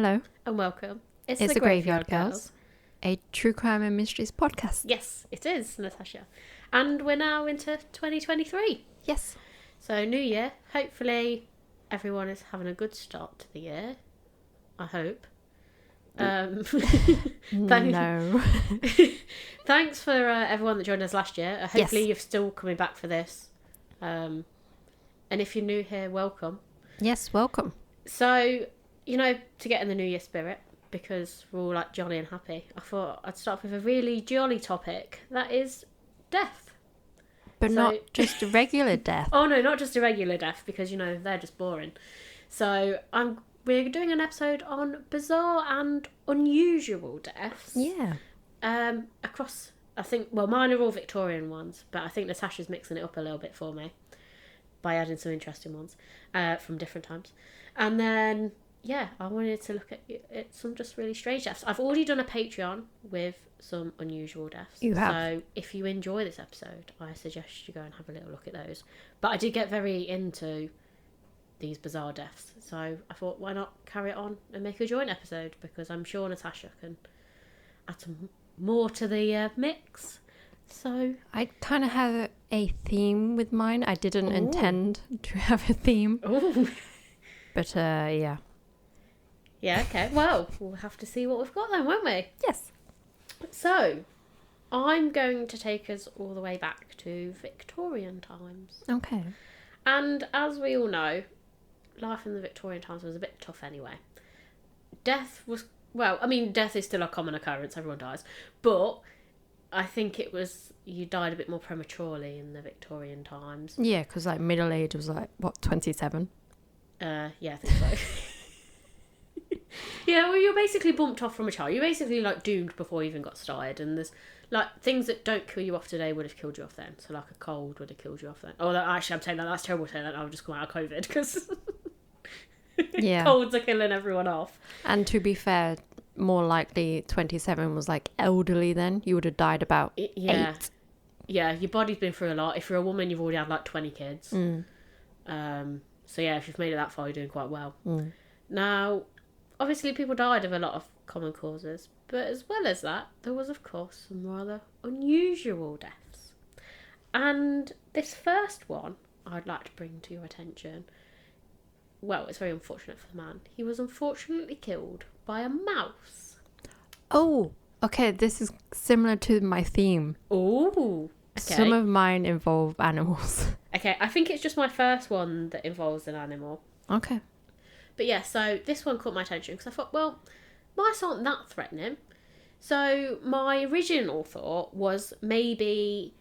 Hello. And welcome. It's the Graveyard Girls, a true crime and mysteries podcast. Yes, it is, Natasha. And we're now into 2023. Yes. So, new year. Hopefully, everyone is having a good start to the year. I hope. No. Thanks for everyone that joined us last year. Hopefully, Yes. you're still coming back for this. And if you're new here, welcome. Yes, welcome. So, to get in the New Year spirit, because we're all like jolly and happy, I thought I'd start with a really jolly topic. That is death. But not just a regular death. Oh no, not just a regular death, because they're just boring. So we're doing an episode on bizarre and unusual deaths. Yeah. Across, I think, well, mine are all Victorian ones, but I think Natasha's mixing it up a little bit for me by adding some interesting ones from different times. And then, yeah, I wanted to look at some just really strange deaths. I've already done a Patreon with some unusual deaths. You have. So if you enjoy this episode, I suggest you go and have a little look at those. But I did get very into these bizarre deaths. So I thought, why not carry it on and make a joint episode? Because I'm sure Natasha can add some more to the mix. So I kind of have a theme with mine. I didn't intend to have a theme. Ooh. But, yeah. Yeah, okay. Well, we'll have to see what we've got then, won't we? Yes. So, I'm going to take us all the way back to Victorian times. Okay. And as we all know, life in the Victorian times was a bit tough anyway. Death was, well, I mean, death is still a common occurrence, everyone dies. But I think it was, you died a bit more prematurely in the Victorian times. Yeah, because like middle age was like, what, 27? Yeah, I think so. Yeah, well, you're basically bumped off from a child. You're basically like doomed before you even got started. And there's like things that don't kill you off today would have killed you off then. So like a cold would have killed you off then. Oh, actually, I'm saying that's terrible to say that. I'll just come out of COVID because Yeah. colds are killing everyone off. And to be fair, more likely 27 was like elderly then. You would have died about 8. Yeah, your body's been through a lot. If you're a woman, you've already had like 20 kids. So yeah, if you've made it that far, you're doing quite well. Now, obviously people died of a lot of common causes, but as well as that, there was of course some rather unusual deaths. And this first one I'd like to bring to your attention, well, it's very unfortunate for the man. He was unfortunately killed by a mouse. Oh, okay, this is similar to my theme. Oh, okay. Some of mine involve animals. Okay, I think it's just my first one that involves an animal. Okay. But yeah, so this one caught my attention because I thought, well, mice aren't that threatening. So my original thought was maybe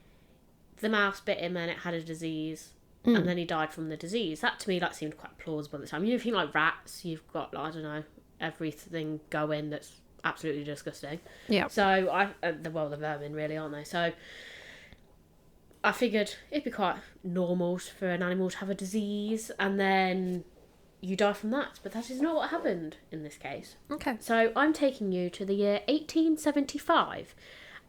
the mouse bit him and it had a disease and then he died from the disease. That to me, that seemed quite plausible at the time. You know, if you think like rats, you've got, I don't know, everything going that's absolutely disgusting. Yeah. So the vermin really, aren't they? So I figured it'd be quite normal for an animal to have a disease and then you die from that. But that is not what happened in this case. Okay. So I'm taking you to the year 1875.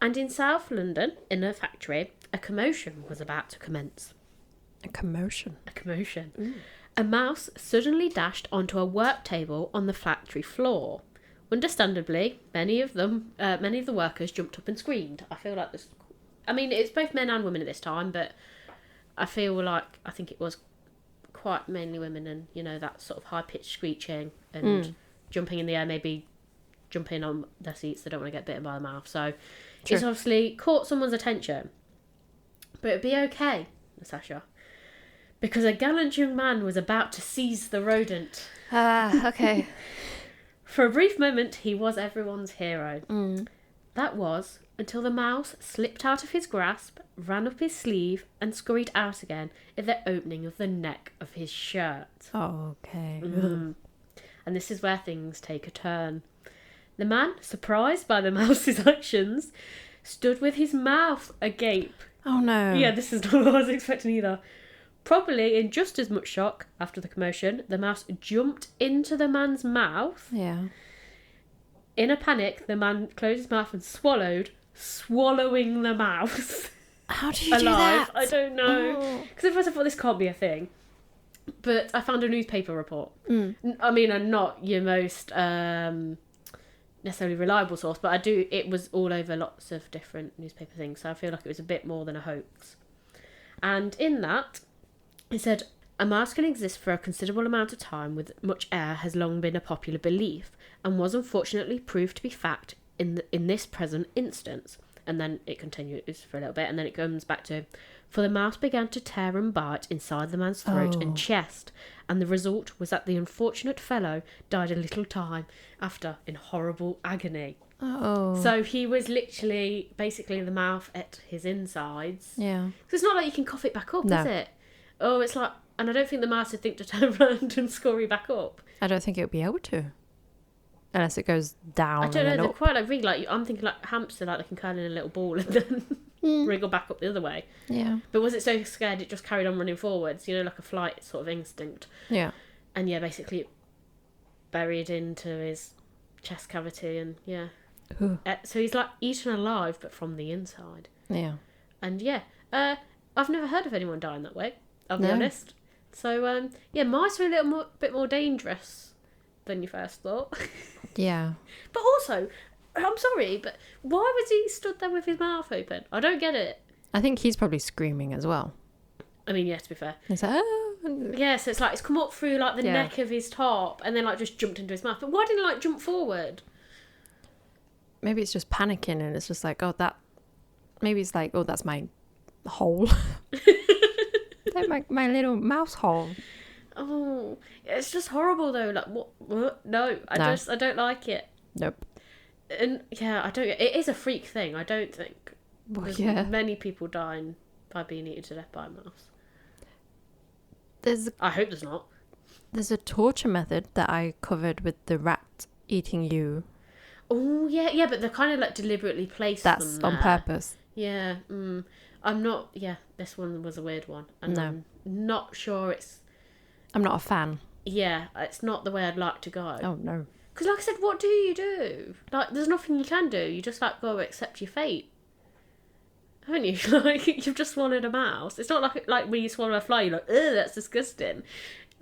And in South London, in a factory, a commotion was about to commence. A commotion. A commotion. A mouse suddenly dashed onto a work table on the factory floor. Understandably, many of the workers jumped up and screamed. I feel like this... I mean, it's both men and women at this time, but I think it was quite mainly women and, that sort of high-pitched screeching and jumping in the air, maybe jumping on their seats. They don't want to get bitten by the mouse. So It's obviously caught someone's attention. But it'd be okay, Natasha, because a gallant young man was about to seize the rodent. Okay. For a brief moment, he was everyone's hero. That was until the mouse slipped out of his grasp, ran up his sleeve, and scurried out again at the opening of the neck of his shirt. Oh, okay. And this is where things take a turn. The man, surprised by the mouse's actions, stood with his mouth agape. Oh, no. Yeah, this is not what I was expecting either. Probably in just as much shock after the commotion, the mouse jumped into the man's mouth. Yeah. In a panic, the man closed his mouth and swallowing the mouse. How did you do alive. that? I don't know. Because at first I thought this can't be a thing. But I found a newspaper report. Mm. I mean, I'm not your most necessarily reliable source, but it was all over lots of different newspaper things, so I feel like it was a bit more than a hoax. And in that, it said, a mouse can exist for a considerable amount of time with much air has long been a popular belief, and was unfortunately proved to be fact in this present instance. And then it continues for a little bit, and then it comes back to, for the mouse began to tear and bite inside the man's throat and chest, and the result was that the unfortunate fellow died a little time after in horrible agony. Oh. So he was literally, basically the mouth at his insides. Yeah. So it's not like you can cough it back up, No. is it? Oh, it's like, and I don't think the mouse would think to turn around and scurry back up. I don't think it would be able to. Unless it goes down. I don't know, and they're up. quite like really like, I'm thinking like hamster, like they can curl in a little ball and then wriggle back up the other way. Yeah. But was it so scared it just carried on running forwards, you know, like a flight sort of instinct? Yeah. And yeah, basically it buried into his chest cavity, and yeah. Ooh. So he's like eaten alive, but from the inside. Yeah. And yeah, I've never heard of anyone dying that way, I'll be No. honest. So yeah, mice are a little bit more dangerous than you first thought. Yeah. But also, I'm sorry, but why was he stood there with his mouth open? I don't get it. I think he's probably screaming as well. I mean, yeah, to be fair. He's like, oh. Yeah, so it's like it's come up through like the neck of his top and then like just jumped into his mouth. But why didn't it like jump forward? Maybe it's just panicking and it's just like, oh, that. Maybe it's like, oh, that's my hole. Like my little mouse hole. Oh, it's just horrible though. Like what? No, I don't like it. Nope. And yeah, I don't. It is a freak thing. I don't think Well, there's yeah. many people dying by being eaten to death by a mouse. There's I hope there's not. There's a torture method that I covered with the rat eating you. Oh yeah, but they're kind of like deliberately placed. That's them on there. purpose. Yeah, I'm not. Yeah, this one was a weird one, and No. I'm not sure it's. I'm not a fan. Yeah, it's not the way I'd like to go. Oh, no. Because, like I said, what do you do? Like, there's nothing you can do. You just like go accept your fate, haven't you? Like, you've just swallowed a mouse. It's not like when you swallow a fly, you're like, ugh, that's disgusting.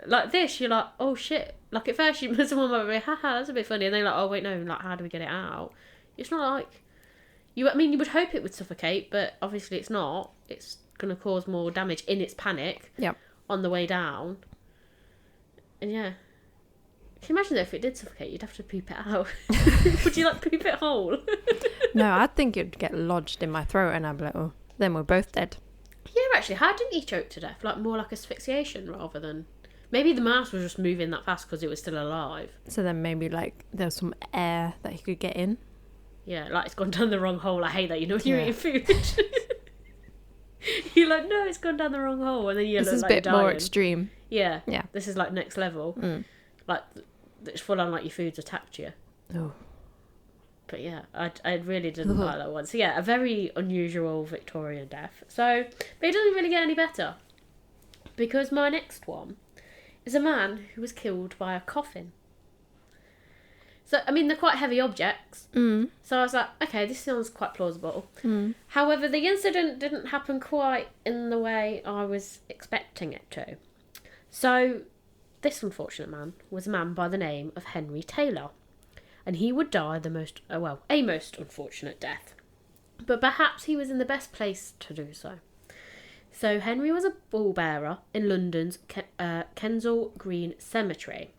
Like this, you're like, oh shit. Like at first, someone might be, haha, that's a bit funny, and then you're like, oh wait, no, like how do we get it out? It's not like you. I mean, you would hope it would suffocate, but obviously it's not. It's gonna cause more damage in its panic. Yep. On the way down. And yeah. Can you imagine though if it did suffocate, you'd have to poop it out. Would you like poop it whole? No, I think it'd get lodged in my throat and I'd be like, oh, then we're both dead. Yeah, actually, how didn't he choke to death? Like more like asphyxiation rather than. Maybe the mouse was just moving that fast because it was still alive. So then maybe like there's some air that he could get in. Yeah, like it's gone down the wrong hole. I hate that. You know when you're Yeah. eating food. You're like, no, it's gone down the wrong hole, and then you This look is a like bit dying. more extreme. Yeah. Yeah. This is like next level. Like it's full on like your food's attacked you. Oh. But yeah, I really didn't like that one. So yeah, a very unusual Victorian death. So, but it doesn't really get any better. Because my next one is a man who was killed by a coffin. So, I mean, they're quite heavy objects. So I was like, okay, this sounds quite plausible. However, the incident didn't happen quite in the way I was expecting it to. So, this unfortunate man was a man by the name of Henry Taylor. And he would die a most unfortunate death. But perhaps he was in the best place to do so. So Henry was a pallbearer in London's Kensal Green Cemetery.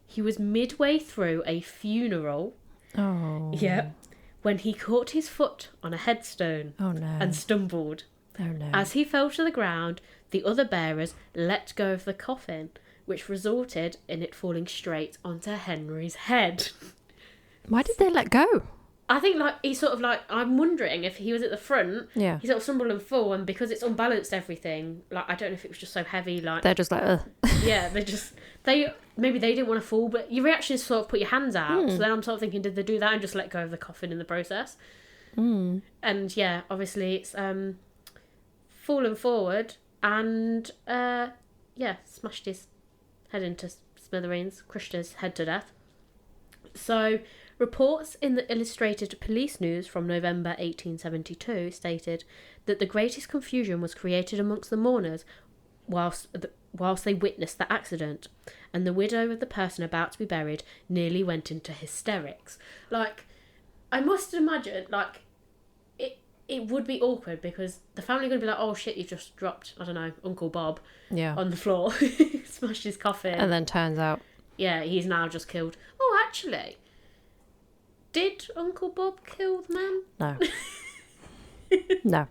He was midway through a funeral. Oh. Yeah. When he caught his foot on a headstone. Oh no. And stumbled. Oh no. As he fell to the ground, the other bearers let go of the coffin, which resulted in it falling straight onto Henry's head. Why did they let go? I think like he sort of like I'm wondering if he was at the front, Yeah. he sort of stumbled and fall, and because it's unbalanced everything, like I don't know if it was just so heavy, like They're just like, ugh. yeah, maybe they didn't want to fall, but your reaction is sort of put your hands out. So then I'm sort of thinking, did they do that and just let go of the coffin in the process? And yeah, obviously it's fallen forward and yeah, smashed his head into smithereens, crushed his head to death. So reports in the Illustrated Police News from November 1872 stated that the greatest confusion was created amongst the mourners whilst whilst they witnessed the accident, and the widow of the person about to be buried nearly went into hysterics. Like, I must imagine, like, it would be awkward because the family are going to be like, oh shit, you just dropped, I don't know, Uncle Bob on the floor, smashed his coffin. And then turns out... Yeah, he's now just killed. Oh, actually, did Uncle Bob kill the man? No. No.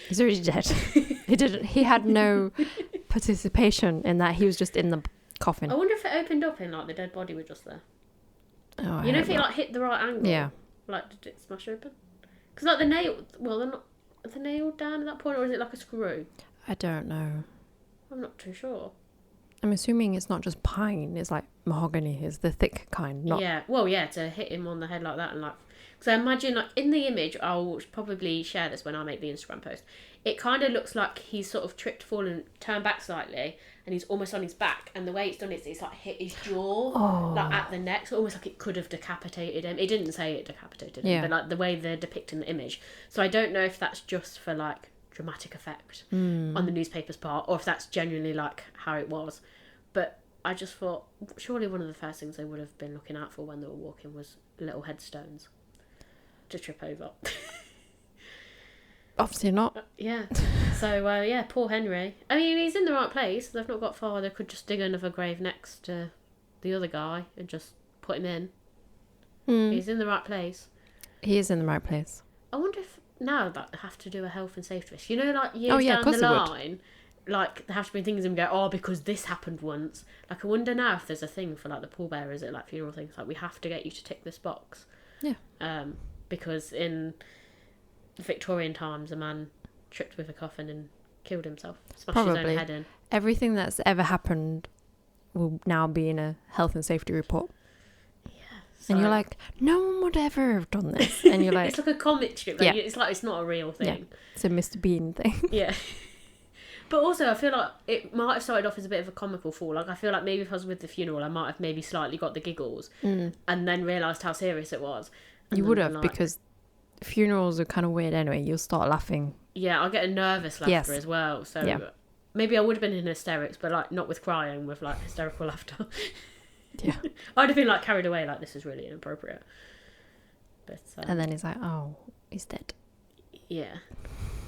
He's already dead. He didn't. He had no participation in that. He was just in the coffin. I wonder if it opened up and like the dead body was just there. Oh, You know, if it like hit the right angle. Yeah. Like, did it smash open? Because like the nail. Well, they're not. Are they nailed down at that point, or is it like a screw? I don't know. I'm not too sure. I'm assuming it's not just pine. It's like mahogany. It's the thick kind. Not. Yeah. Well, yeah. To hit him on the head like that and like. Because I imagine, like, in the image, I'll probably share this when I make the Instagram post. It kind of looks like he's sort of tripped, fallen, turned back slightly, and he's almost on his back. And the way it's done is it's like hit his jaw, like at the neck, so almost like it could have decapitated him. It didn't say it decapitated him, but like the way they're depicting the image. So I don't know if that's just for like dramatic effect on the newspaper's part, or if that's genuinely like how it was. But I just thought, surely one of the first things they would have been looking out for when they were walking was little headstones to trip over. Obviously not. Yeah. So, yeah, poor Henry. I mean, he's in the right place. They've not got far. They could just dig another grave next to the other guy and just put him in. He's in the right place. He is in the right place. I wonder if now that they have to do a health and safety risk. You know, like years down the line, like there have to be things and go, oh, because this happened once. Like, I wonder now if there's a thing for like the pallbearers at like funeral things. Like, we have to get you to tick this box. Yeah. Because in Victorian times, a man tripped with a coffin and killed himself, smashed his own head in. Everything that's ever happened will now be in a health and safety report. Yeah. So, and you're like, no one would ever have done this. And you're like... it's like a comic strip. Like, it's like, it's not a real thing. Yeah. It's a Mr. Bean thing. Yeah. But also, I feel like it might have started off as a bit of a comical fall. Like, I feel like maybe if I was with the funeral, I might have maybe slightly got the giggles and then realised how serious it was. You would have, because funerals are kind of weird anyway. You'll start laughing. Yeah, I'll get a nervous laughter as well. So maybe I would have been in hysterics, but like not with crying, with like hysterical laughter. Yeah. I'd have been like carried away, like this is really inappropriate. But and then he's like, oh, he's dead. Yeah.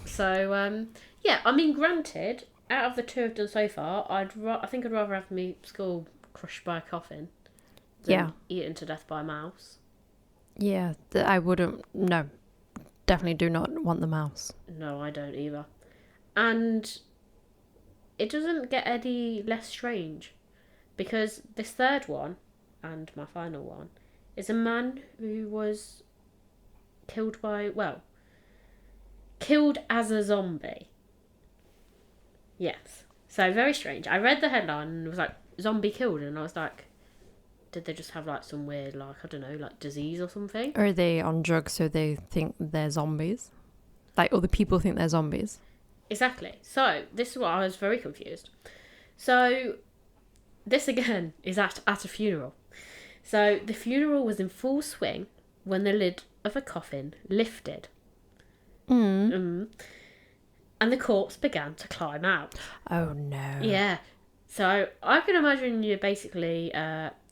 So yeah, I mean, granted, out of the two I've done so far, I think I'd rather have me skull crushed by a coffin than eaten to death by a mouse. Yeah, I wouldn't. No, definitely do not want the mouse. No, I don't either. And it doesn't get any less strange, because this third one, and my final one, is a man who was killed as a zombie. Yes. So very strange. I read the headline and it was like, zombie killed, and I was like, did they just have like some weird, like, I don't know, like disease or something? Or are they on drugs so they think they're zombies? Like other people think they're zombies? Exactly. So this is what I was very confused. So this again is at a funeral. So the funeral was in full swing when the lid of a coffin lifted. And the corpse began to climb out. Oh no. Yeah. So I can imagine you basically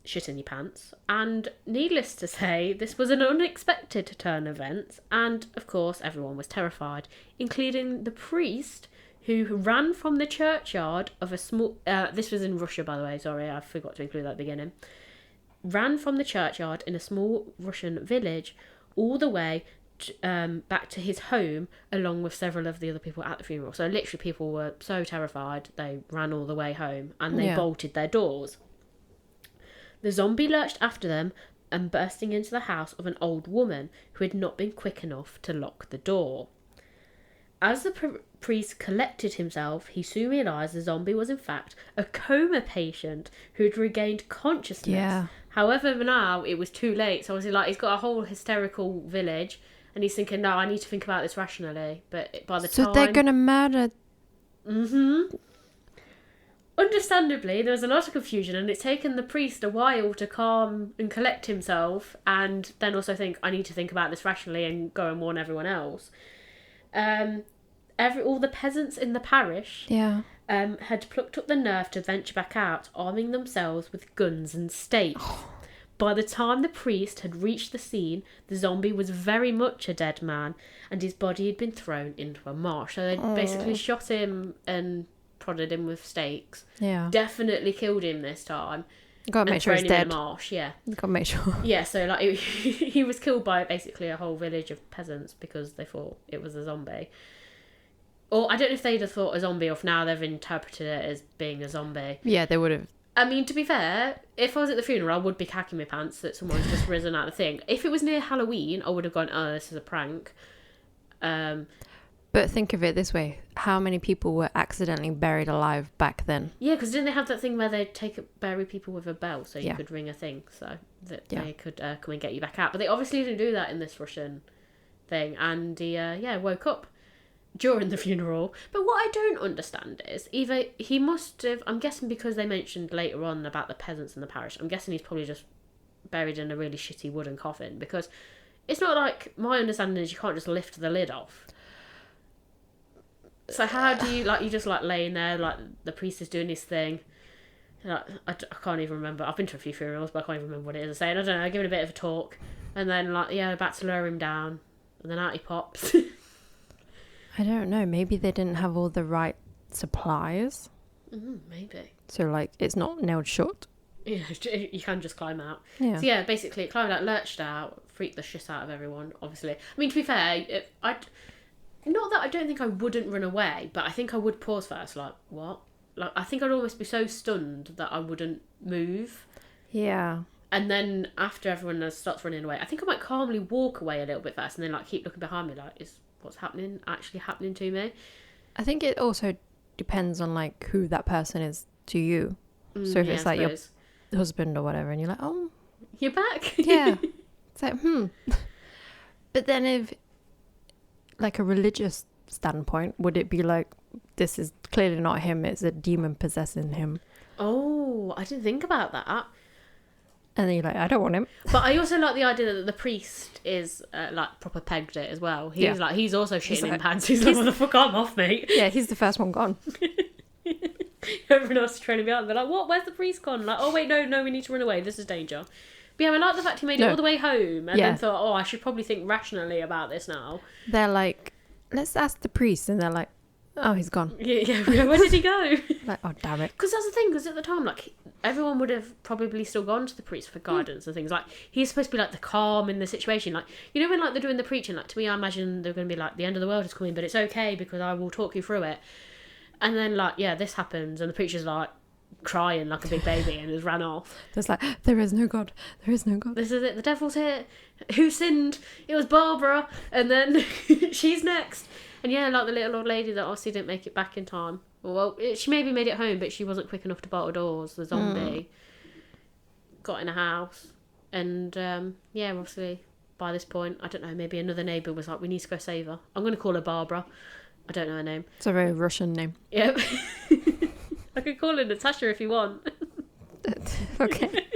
shit in your pants, and needless to say, this was an unexpected turn of events, and of course everyone was terrified, including the priest, who ran from the churchyard of a small this was in Russia, by the way, sorry, I forgot to include that at the beginning, ran from the churchyard in a small Russian village all the way back to his home, along with several of the other people at the funeral. So literally people were so terrified they ran all the way home, and they bolted their doors. The zombie lurched after them and bursting into the house of an old woman who had not been quick enough to lock the door. As the priest collected himself, he soon realised the zombie was in fact a coma patient who had regained consciousness. Yeah. However, now it was too late. So obviously, like, he's got a whole hysterical village, and he's thinking, no, I need to think about this rationally. But by the time... So they're going to murder... Understandably, there was a lot of confusion, and it's taken the priest a while to calm and collect himself, and then also think, I need to think about this rationally and go and warn everyone else. All the peasants in the parish had plucked up the nerve to venture back out, arming themselves with guns and stakes. By the time the priest had reached the scene, the zombie was very much a dead man, and his body had been thrown into a marsh. So they basically shot him and prodded him with stakes. Yeah. Definitely killed him this time. Gotta make sure he's dead. In a marsh, yeah. Gotta make sure. Yeah, so like he was killed by basically a whole village of peasants because they thought it was a zombie. Or I don't know if they'd have thought a zombie, or if now they've interpreted it as being a zombie. Yeah, they would have. I mean, to be fair, if I was at the funeral, I would be cacking my pants that someone's just risen out of the thing. If it was near Halloween, I would have gone, oh, this is a prank. But think of it this way. How many people were accidentally buried alive back then? Yeah, because didn't they have that thing where they'd bury people with a bell so you could ring a thing so that they could come and get you back out? But they obviously didn't do that in this Russian thing. And he, woke up during the funeral. But what I don't understand is, either he must have, I'm guessing because they mentioned later on about the peasants in the parish, I'm guessing he's probably just buried in a really shitty wooden coffin, because it's not like, my understanding is you can't just lift the lid off. So how do you, like, you just like laying there, like the priest is doing his thing. Like, I can't even remember. I've been to a few funerals, but I can't even remember what it is saying. I don't know, I give it a bit of a talk. And then, like, about to lower him down. And then out he pops. I don't know. Maybe they didn't have all the right supplies. Maybe. So, like, it's not nailed shut. Yeah, you can just climb out. Yeah. So, yeah, basically, it climbed out, lurched out, freaked the shit out of everyone, obviously. I mean, to be fair, not that I don't think I wouldn't run away, but I think I would pause first, like, what? Like, I think I'd almost be so stunned that I wouldn't move. Yeah. And then after everyone starts running away, I think I might calmly walk away a little bit first and then, like, keep looking behind me, like, is what's happening actually happening to me? I think it also depends on, like, who that person is to you. So if it's, like, your husband or whatever, and you're like, oh. You're back? Yeah. It's like, But then if, like, a religious standpoint, would it be like, this is clearly not him, it's a demon possessing him? Oh, I didn't think about that. And then you're like, I don't want him. But I also like the idea that the priest is like proper pegged it as well. He's also shitting in pants. He's like, what the fuck, I'm off, mate. Yeah, he's the first one gone. Everyone else is trailing me out. They're like, what? Where's the priest gone? Like, oh wait, no, we need to run away. This is danger. But yeah, I like the fact he made it all the way home and then thought, oh, I should probably think rationally about this now. They're like, let's ask the priest, and they're like, oh, he's gone. Yeah. Where did he go? Like, oh, damn it. Because that's the thing, because at the time, like, everyone would have probably still gone to the priest for guidance and things. Like, he's supposed to be, like, the calm in the situation. Like, you know when, like, they're doing the preaching, like, to me, I imagine they're going to be like, the end of the world is coming, but it's okay because I will talk you through it. And then, like, yeah, this happens, and the preacher's, like, crying like a big baby and has ran off. There's like, there is no God. There is no God. This is it. The devil's here. Who sinned? It was Barbara. And then she's next. And yeah, like the little old lady that obviously didn't make it back in time. Well, she maybe made it home, but she wasn't quick enough to bar the doors. The zombie got in a house. And yeah, obviously by this point, I don't know, maybe another neighbour was like, we need to go save her. I'm going to call her Barbara. I don't know her name. It's a very Russian name. Yep. I could call her Natasha if you want. Okay.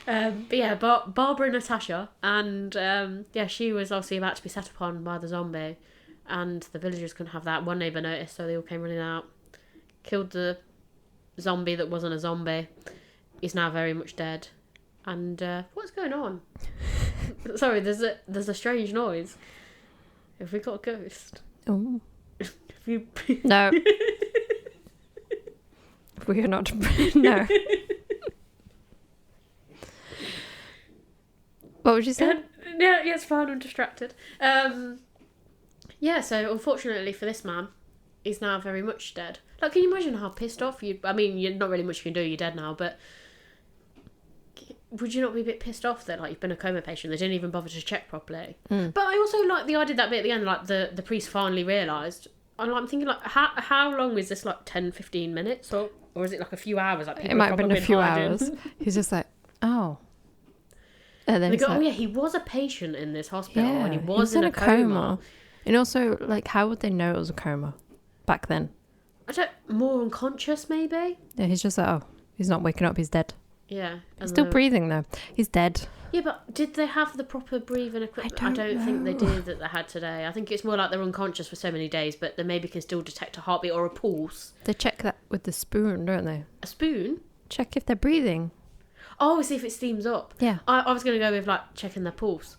But yeah, Barbara and Natasha, and yeah, she was obviously about to be set upon by the zombie, and the villagers couldn't have that. One neighbour noticed, so they all came running out, killed the zombie that wasn't a zombie. He's now very much dead. And what's going on? Sorry, there's a strange noise. Have we got a ghost? Oh. You... No. We are not. No. What would you say? Yeah, it's fine. I'm distracted. Yeah. So unfortunately for this man, he's now very much dead. Like, can you imagine how pissed off you? I mean, you're not really much you can do. You're dead now, but would you not be a bit pissed off that, like, you've been a coma patient? They didn't even bother to check properly. But I also like the idea that bit at the end, like the priest finally realised. I'm thinking, like, how long is this? Like 10, 15 minutes, or is it like a few hours? Like, it might have been a few hours. He's just like, oh. And then they go, like, oh yeah, he was a patient in this hospital, yeah, and he was in a coma. And also, like, how would they know it was a coma back then? More unconscious, maybe? Yeah, he's just like, oh, he's not waking up, he's dead. Yeah. He's still breathing, though. He's dead. Yeah, but did they have the proper breathing equipment? I don't think they did that they had today. I think it's more like they're unconscious for so many days, but they maybe can still detect a heartbeat or a pulse. They check that with the spoon, don't they? A spoon? Check if they're breathing. Oh, see if it steams up. Yeah. I was going to go with like checking their pulse.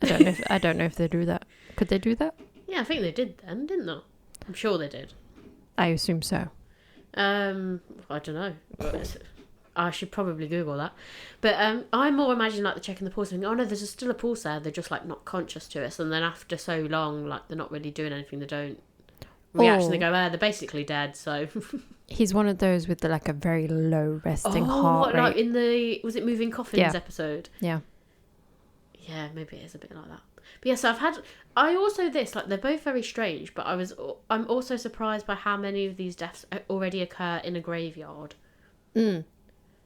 I don't know if they do that. Could they do that? Yeah, I think they did then, didn't they? I'm sure they did. I assume so. I don't know. I should probably Google that. But I more imagine like they're checking the pulse and thinking, oh no, there's still a pulse there. They're just like not conscious to us. And then after so long, like they're not really doing anything. They don't react. And they go, they're basically dead. So he's one of those with like a very low resting heart rate. Like in the was it Moving Coffins episode? Yeah. Yeah, maybe it is a bit like that. But yeah, so I also this like they're both very strange. But I'm also surprised by how many of these deaths already occur in a graveyard.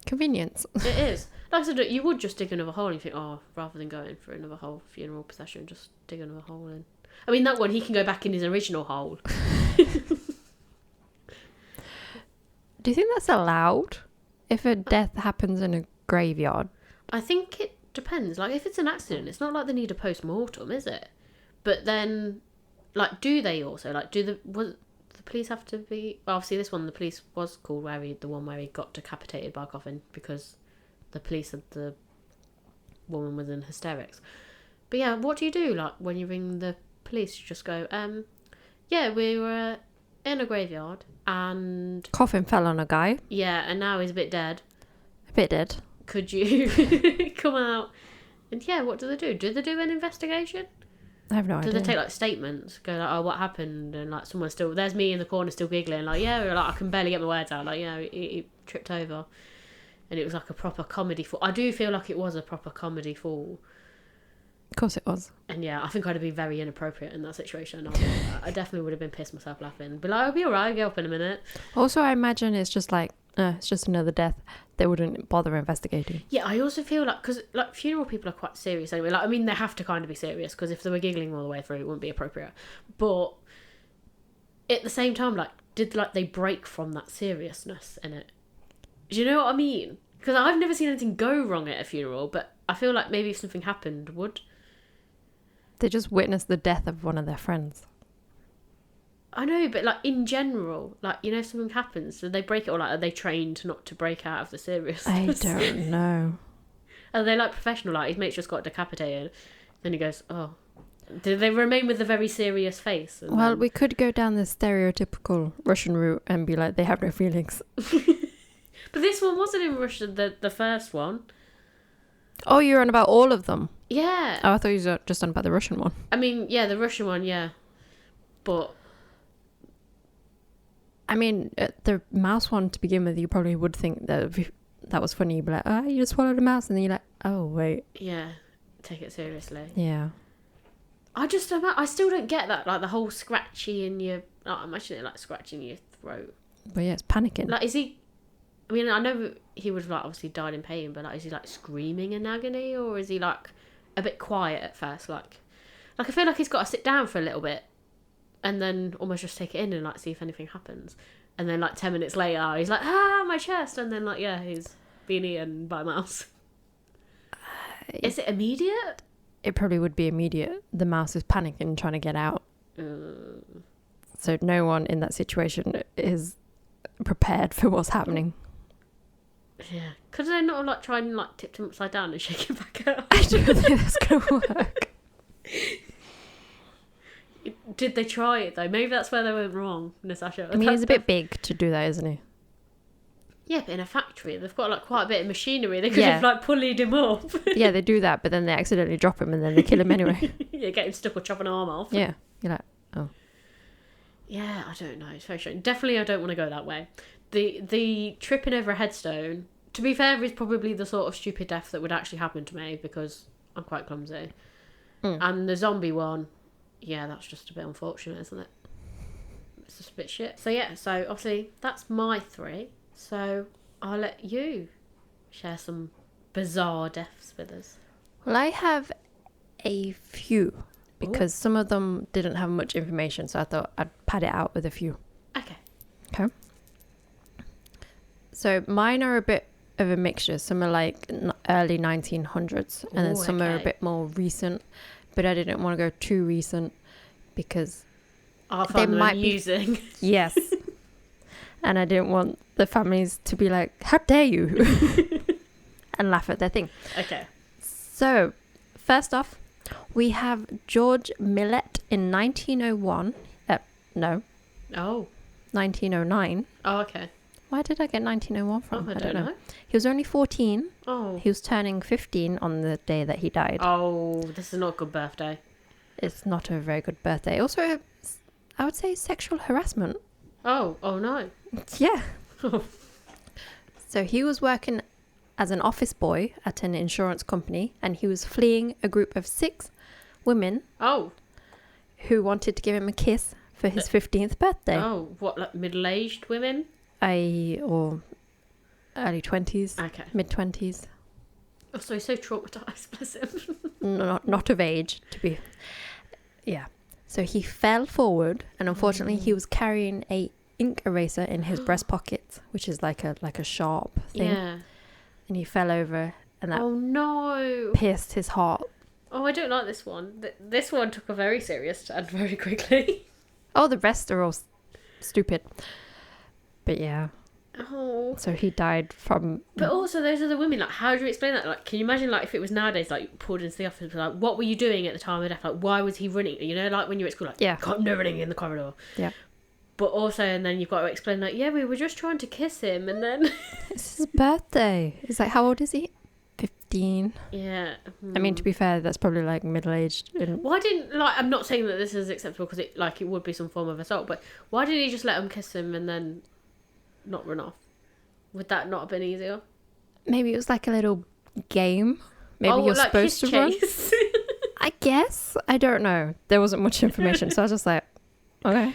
Convenience. It is. Like I said, you would just dig another hole and you think, oh, rather than going for another whole funeral procession, just dig another hole in. I mean, that one, he can go back in his original hole. Do you think that's allowed? If a death happens in a graveyard? I think it depends. Like, if it's an accident, it's not like they need a post-mortem, is it? But then, like, do they also? Like, the police have to be... Well, obviously, this one, the police was called the one where he got decapitated by a coffin because the police said the woman was in hysterics. But yeah, what do you do? Like, when you ring the police, you just go, yeah, we were in a graveyard and... Coffin fell on a guy. Yeah, and now he's a bit dead. A bit dead. Could you come out? And yeah, what do they do? Do they do an investigation? I have no idea. Do they take like statements? Go like, oh, what happened? And like someone's still... There's me in the corner still giggling. Like, yeah, like I can barely get my words out. Like, yeah, he tripped over. And it was like a proper comedy fall. I do feel like it was a proper comedy fall. Of course it was. And yeah, I think I'd have been very inappropriate in that situation. I definitely would have been pissed myself laughing. But like, I'll be alright, I'll get up in a minute. Also, I imagine it's just like, it's just another death. They wouldn't bother investigating. Yeah, I also feel like, because like funeral people are quite serious anyway. Like, I mean, they have to kind of be serious because if they were giggling all the way through, it wouldn't be appropriate. But at the same time, like, did like they break from that seriousness in it? Do you know what I mean? Because I've never seen anything go wrong at a funeral, but I feel like maybe if something happened, would. They just witnessed the death of one of their friends. I know, but like in general, like, you know, if something happens, do they break it, or like are they trained not to break out of the seriousness? I don't know. Are they like professional? Like his mate just got decapitated, then he goes, oh. Do they remain with a very serious face? Well, we could go down the stereotypical Russian route and be like, they have no feelings. But this one wasn't in Russia, the first one. Oh, you're on about all of them? Yeah. Oh, I thought you were just on about the Russian one. I mean, yeah, the Russian one, yeah. But... I mean, the mouse one to begin with, you probably would think that was funny. You'd be like, oh, you just swallowed a mouse. And then you're like, oh, wait. Yeah, take it seriously. Yeah. I still don't get that. Like, the whole scratchy in your... Oh, imagine it like scratching your throat. But yeah, it's panicking. Like, is he... I mean, I know he would have, like, obviously died in pain, but, like, is he, like, screaming in agony? Or is he, like, a bit quiet at first? Like I feel like he's got to sit down for a little bit and then almost just take it in and, like, see if anything happens. And then, like, 10 minutes later, he's like, my chest. And then, like, yeah, he's been eaten by a mouse. Is it immediate? It probably would be immediate. The mouse is panicking, trying to get out. So no one in that situation is prepared for what's happening. Yeah. Could they not have, like, tried and, like, tipped him upside down and shake him back out? I don't think that's going to work. Did they try it, though? Maybe that's where they went wrong, Natasha. I mean, he's a bit big to do that, isn't he? Yeah, but in a factory, they've got, like, quite a bit of machinery. They could have, like, pulleyed him up. Yeah, they do that, but then they accidentally drop him and then they kill him anyway. Yeah, get him stuck or chop an arm off. Yeah. You're like, oh. Yeah, I don't know. It's very strange. Definitely I don't want to go that way. The tripping over a headstone, to be fair, is probably the sort of stupid death that would actually happen to me because I'm quite clumsy. And the zombie one, yeah, that's just a bit unfortunate, isn't it? It's just a bit shit. So yeah, so obviously that's my 3. So I'll let you share some bizarre deaths with us. Well, I have a few because some of them didn't have much information, so I thought I'd pad it out with a few. Okay. So mine are a bit of a mixture. Some are like early 1900s, and then Ooh, some are a okay. bit more recent. But I didn't want to go too recent because I'll find them might be- amusing. yes, and I didn't want the families to be like, "How dare you," and laugh at their thing. Okay. So, first off, we have George Millet in 1901. No, Oh. 1909. Oh, okay. Why did I get 1901 Oh, from? I don't know. He was only 14. Oh. He was turning 15 on the day that he died. Oh, this is not a good birthday. It's not a very good birthday. Also, I would say sexual harassment. Oh no. Yeah. So he was working as an office boy at an insurance company, and he was fleeing a group of 6 women Oh. who wanted to give him a kiss for his 15th birthday. Oh, what, like middle-aged women? Or early 20s, Okay. mid 20s. Oh, so he's so traumatised, bless him. Not of age, to be. Yeah. So he fell forward, and unfortunately, he was carrying a ink eraser in his breast pocket, which is like a sharp thing. Yeah. And he fell over, and that Oh no. pierced his heart. Oh, I don't like this one. This one took a very serious turn very quickly. Oh, the rest are all stupid. But yeah, Oh. so he died from. But also, those are the women. Like, how do you explain that? Like, can you imagine, like, if it was nowadays, like, pulled into the office, like, what were you doing at the time of death? Like, why was he running? You know, like when you were at school, like, Yeah. no running in the corridor. Yeah. But also, and then you've got to explain, like, yeah, we were just trying to kiss him, and then. It's his birthday. It's like, how old is he? 15. Yeah. I mean, to be fair, that's probably like middle aged. Why didn't, like, I'm not saying that this is acceptable because it would be some form of assault, but why didn't he just let him kiss him and then not run off? Would that not have been easier? Maybe it was like a little game. Maybe you're like supposed to kiss run. chase. I guess. I don't know. There wasn't much information, so I was just like, okay.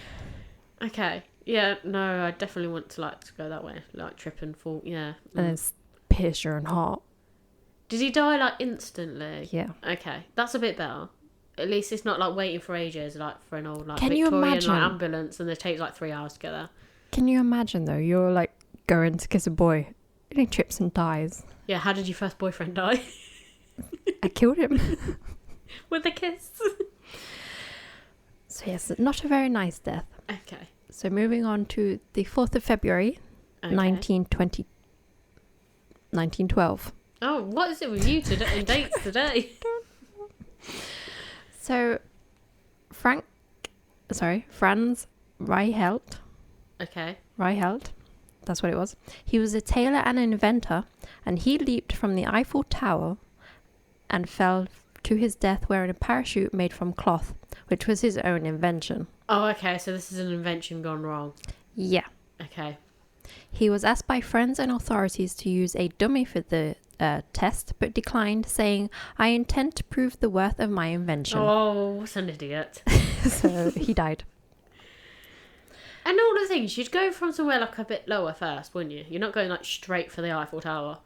Okay. Yeah, no, I definitely want to go that way. Like trip and fall, yeah. And then pierce your own heart. Did he die like instantly? Yeah. Okay. That's a bit better. At least it's not like waiting for ages, like for an old like Can you Victorian imagine? like ambulance and it takes like 3 hours to get there. Can you imagine though? You're like going to kiss a boy and he trips and dies. Yeah, how did your first boyfriend die? I killed him. With a kiss. So yes, not a very nice death. Okay. So moving on to the 4th of February, Okay. 1912. Oh, what is it with you today and dates today? So Franz Reichelt, Okay. that's what it was. He was a tailor and an inventor, and he leaped from the Eiffel Tower and fell to his death wearing a parachute made from cloth, which was his own invention. Oh, okay, so this is an invention gone wrong. Yeah. Okay. He was asked by friends and authorities to use a dummy for the test, but declined, saying, "I intend to prove the worth of my invention." Oh, what's an idiot. So he died. And all the things, you'd go from somewhere like a bit lower first, wouldn't you? You're not going like straight for the Eiffel Tower.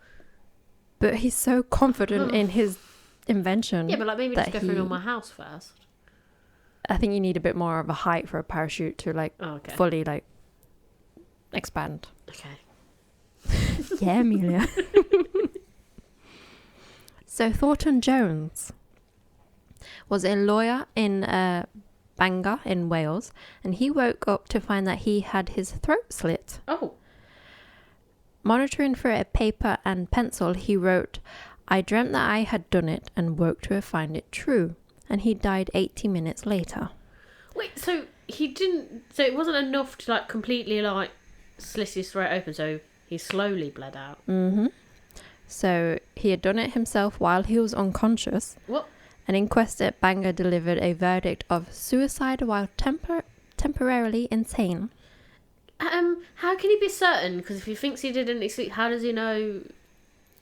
But he's so confident in his invention. Yeah, but like maybe that just go through my house first. I think you need a bit more of a height for a parachute to like Oh, okay. fully like expand. Okay. Yeah, Amelia. So Thornton Jones was a lawyer in Bangor in Wales, and he woke up to find that he had his throat slit. Oh. Monitoring for a paper and pencil, he wrote, "I dreamt that I had done it and woke to find it true." And he died 80 minutes later. Wait, so he didn't... So it wasn't enough to like completely like slit his throat open, so he slowly bled out. Mm-hmm. So he had done it himself while he was unconscious. What? An inquest at Bangor delivered a verdict of suicide while temporarily insane. How can he be certain? Because if he thinks he did it, how does he know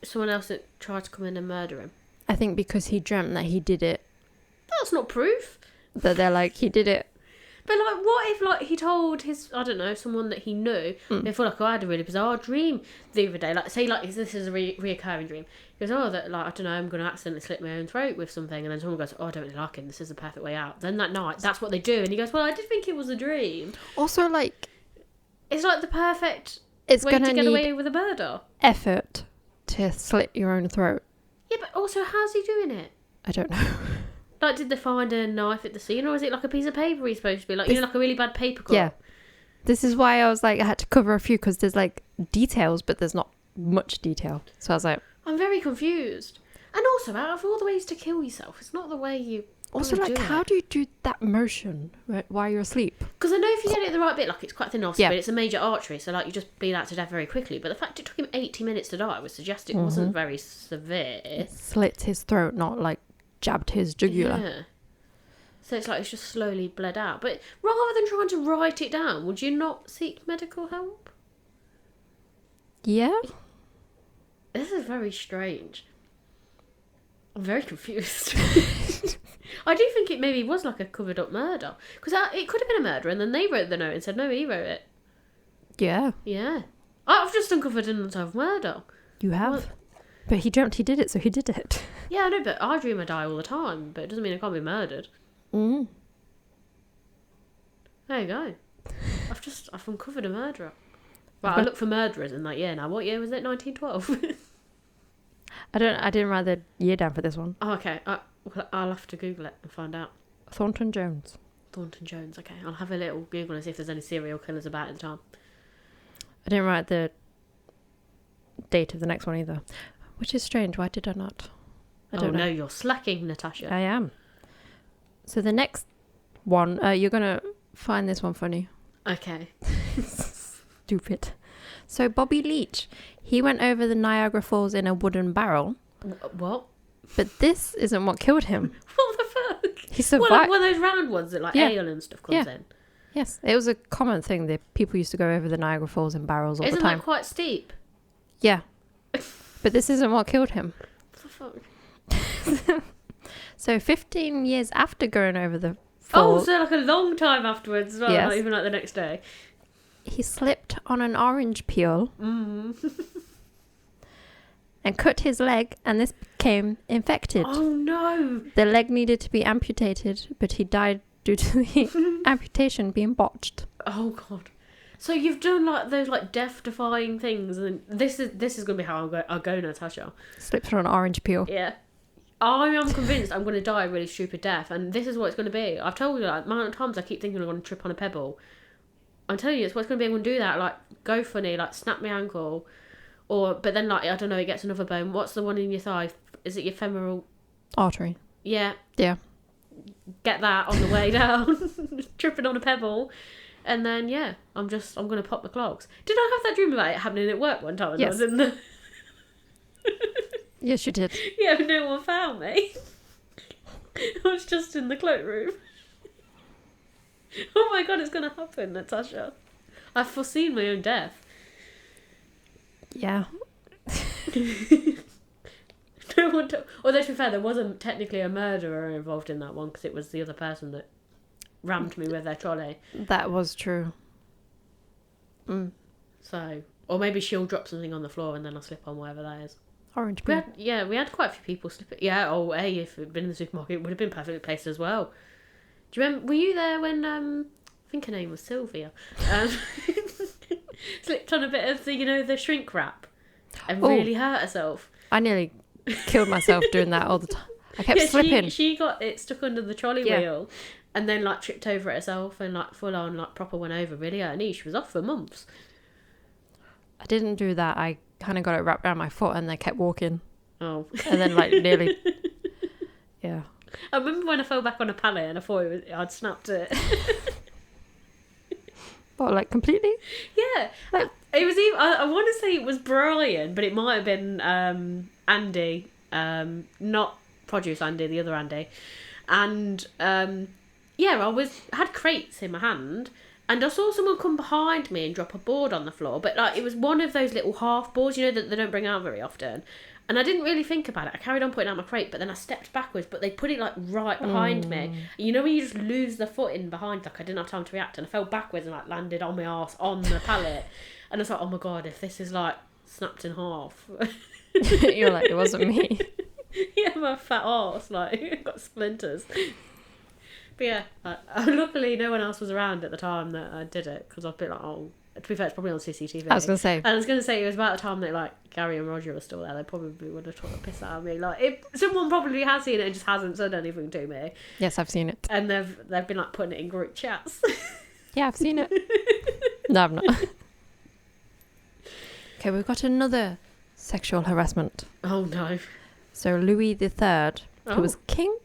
someone else that tried to come in and murder him? I think because he dreamt that he did it. That's not proof. That they're like, he did it. But like, what if like he told his, I don't know, someone that he knew before, like, oh, I had a really bizarre dream the other day. Like, say like this is a reoccurring dream. He goes, oh, that like I don't know, I'm going to accidentally slit my own throat with something, and then someone goes, oh, I don't really like him. This is the perfect way out. Then that night, that's what they do, and he goes, well, I did think it was a dream. Also, like, It's like the perfect it's way gonna to get need away with a murder. effort to slit your own throat. Yeah, but also, how's he doing it? I don't know. Like, did they find a knife at the scene, or is it like a piece of paper he's supposed to be? Like, you know, like a really bad paper cut? Yeah. This is why I was like, I had to cover a few, because there's like details, but there's not much detail. So I was like... I'm very confused. And also, out of all the ways to kill yourself, it's not the way you... Also, like, how do you do that motion while you're asleep? Because I know if you get it the right bit, like, it's quite thin off, Yeah. but it's a major artery, so, like, you just bleed out to death very quickly. But the fact it took him 80 minutes to die would suggest it wasn't very severe. Slit his throat, not, like, jabbed his jugular. Yeah. So it's like it's just slowly bled out. But rather than trying to write it down, would you not seek medical help? Yeah? This is very strange. I'm very confused. I do think it maybe was like a covered up murder. Because it could have been a murder, and then they wrote the note and said, no, he wrote it. Yeah. Yeah. I've just uncovered an unsolved murder. You have? What? But he dreamt he did it, so he did it. Yeah, I know, but I dream I die all the time, but it doesn't mean I can't be murdered. Mm. There you go. I've uncovered a murderer. Right, I look for murderers in that year now. What year was it? 1912? I didn't write the year down for this one. Oh, okay. I'll have to Google it and find out. Thornton Jones. Thornton Jones, okay. I'll have a little Google and see if there's any serial killers about at the time. I didn't write the date of the next one either. Which is strange. Why did I not? I don't know. No, you're slacking, Natasha. I am. So the next one, you're going to find this one funny. Okay. Stupid. So Bobby Leach, he went over the Niagara Falls in a wooden barrel. What? But this isn't what killed him. What the fuck? He survived. Well, like one of those round ones that like ale and stuff comes in. Yes, it was a common thing that people used to go over the Niagara Falls in barrels all Isn't the time. that quite steep? Yeah. But this isn't what killed him. What the fuck? So 15 years after going over the falls... Oh, so like a long time afterwards as well, Yes. not even like the next day. He slipped on an orange peel and cut his leg, and this became infected. Oh no! The leg needed to be amputated, but he died due to the amputation being botched. Oh god! So you've done like those like death-defying things, and this is gonna be how I'll go, Natasha. Slipped on an orange peel. Yeah. I am convinced I'm going to die a really stupid death, and this is what it's going to be. I've told you, like, the amount of times I keep thinking I'm going to trip on a pebble. I'm telling you, it's what it's going to be. I'm going to do that, like, go funny, like, snap my ankle, but then, like, I don't know, it gets another bone. What's the one in your thigh? Is it your femoral... Artery. Yeah. Yeah. Get that on the way down. Tripping on a pebble. And then, yeah, I'm going to pop the clogs. Did I have that dream about it happening at work one time? Yes. I was in the... Yes, you did. Yeah, but no one found me. I was just in the cloakroom. Oh my god, it's going to happen, Natasha. I've foreseen my own death. Yeah. No one although, to be fair, there wasn't technically a murderer involved in that one, because it was the other person that rammed me with their trolley. That was true. Mm. So, or maybe she'll drop something on the floor and then I'll slip on whatever that is. Orange We peel. had quite a few people slip it. Yeah, if it had been in the supermarket, it would have been perfectly placed as well. Do you remember, were you there when, I think her name was Sylvia, slipped on a bit of the, the shrink wrap and really hurt herself? I nearly killed myself doing that all the time. I kept slipping. She got it stuck under the trolley wheel and then, like, tripped over it herself and, like, full on, like, proper went over, really hurt her knee. She was off for months. I didn't do that. I kind of got it wrapped around my foot and I kept walking. Oh. And then, like, nearly... Yeah. I remember when I fell back on a pallet and I thought I'd snapped it. What, like, completely? Yeah. Like, it was even... I want to say it was Brian, but it might have been Andy. Not Produce Andy, the other Andy. And, I had crates in my hand... And I saw someone come behind me and drop a board on the floor. But, like, it was one of those little half boards, that they don't bring out very often. And I didn't really think about it. I carried on putting out my crate, but then I stepped backwards. But they put it, like, right behind me. You know when you just lose the footing behind, like, I didn't have time to react. And I fell backwards and, like, landed on my arse on the pallet. And I was like, oh, my God, if this is, like, snapped in half. You're like, it wasn't me. Yeah, my fat arse, like, got splinters. But yeah, luckily no one else was around at the time that I did it, because I'd be like, oh To be fair, it's probably on CCTV. I was going to say. And I was going to say, it was about the time that, like, Gary and Roger were still there. They probably would have took the piss out of me. Like, someone probably has seen it and just hasn't said anything to me. Yes, I've seen it. And they've been, like, putting it in group chats. Yeah, I've seen it. No, I've not. Okay, we've got another sexual harassment. Oh, no. So Louis III, who was king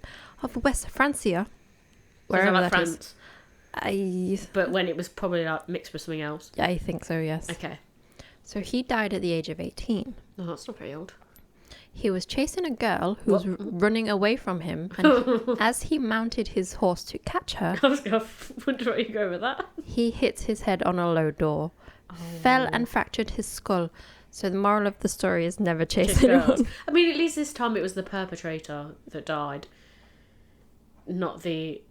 of West Francia, wherever like that France? is. But when it was probably, like, mixed with something else. I think so, yes. Okay. So he died at the age of 18. Oh, that's not very old. He was chasing a girl who was running away from him, and as he mounted his horse to catch her, I was going to wonder where you go with that. he hit his head on a low door, fell and fractured his skull. So the moral of the story is never chase anyone. I mean, at least this time it was the perpetrator that died, not the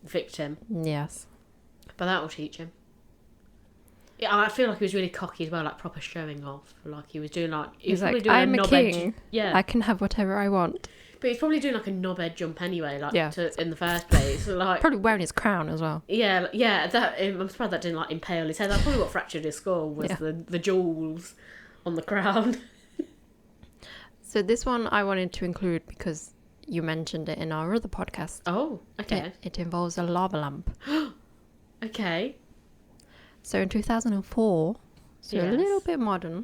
victim. Yes. But that will teach him. Yeah, I feel like he was really cocky as well, like proper showing off. Like he was doing like He's probably like, doing I'm a knobhead king. Yeah, I can have whatever I want. but he's probably doing like a knobhead jump anyway, like Yeah. in the first place. Like Probably wearing his crown as well. yeah. That I'm surprised that didn't like impale his head. That's probably what fractured his skull was the jewels on the crown. So this one I wanted to include because you mentioned it in our other podcast. Oh, okay. It involves a lava lamp. Okay. So in 2004, so a Yes. little bit modern,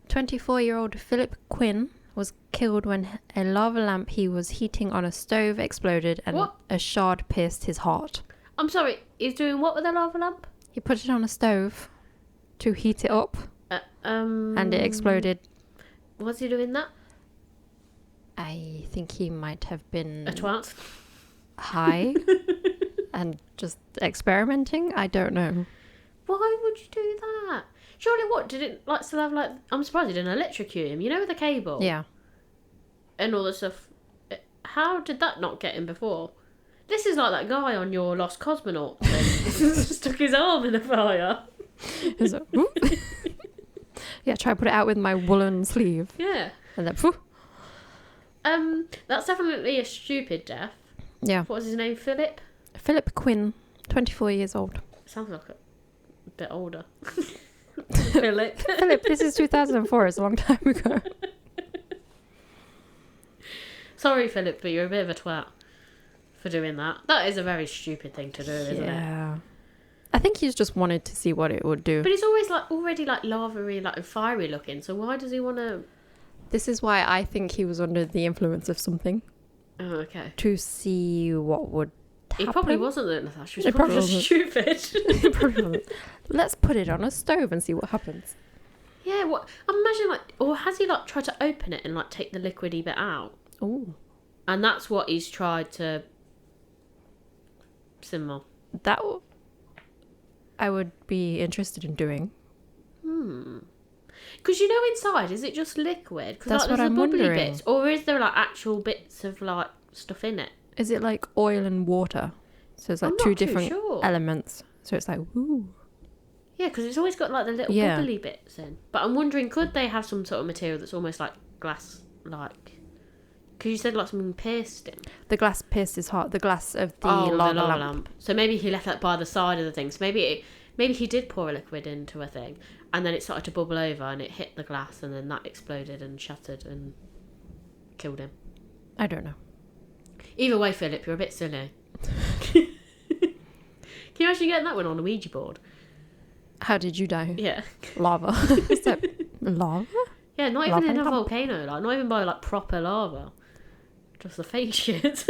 24-year-old Philip Quinn was killed when a lava lamp he was heating on a stove exploded and What? a shard pierced his heart. I'm sorry. He's doing what with a lava lamp? He put it on a stove to heat it up and it exploded. Was he doing that? I think he might have been A twat. high and just experimenting. I don't know. Why would you do that? Surely what did it like still have like? I'm surprised it didn't electrocute him. You know, with the cable. Yeah. And all the stuff. How did that not get him before? This is like that guy on your Lost Cosmonaut thing. Stuck his arm in the fire. It's like, whoop. Yeah, try to put it out with my woolen sleeve. Yeah. And then, whew. That's definitely a stupid death. Yeah. What was his name? Philip? Philip Quinn, 24 years old. Sounds like a bit older. Philip. Philip, this is 2004. It's a long time ago. Sorry, Philip, but you're a bit of a twat for doing that. That is a very stupid thing to do, isn't it? Yeah. I think he's just wanted to see what it would do. But it's always like already like lavary, like fiery looking. So why does he want to? This is why I think he was under the influence of something Oh, okay. to see what would happen. He probably wasn't though, Natasha. He He was probably probably just stupid. He probably wasn't. Let's put it on a stove and see what happens. Yeah, what? Imagine like, or has he like tried to open it and like take the liquidy bit out? Oh, And that's what he's tried to simmer. that I would be interested in doing. Because you know, inside is it just liquid? Because That's like, what there's I'm the bubbly wondering. bits, or is there like actual bits of like stuff in it? Is it like oil and water? So it's like I'm two not too different sure. elements. So it's like, ooh. Yeah, because it's always got like the little Yeah. bubbly bits in. But I'm wondering, could they have some sort of material that's almost like glass, like? Because you said like something pierced in. The glass pierced his heart. The glass of the lava lamp. So maybe he left that by the side of the thing. So maybe he did pour a liquid into a thing, and then it started to bubble over, and it hit the glass, and then that exploded and shattered and killed him. I don't know. Either way, Philip, you're a bit silly. Can you actually get that one on a Ouija board? How did you die? Yeah. Lava. Is that lava? Yeah, not Lava even in a lamp. volcano, like not even by like proper lava. Just the fake shit.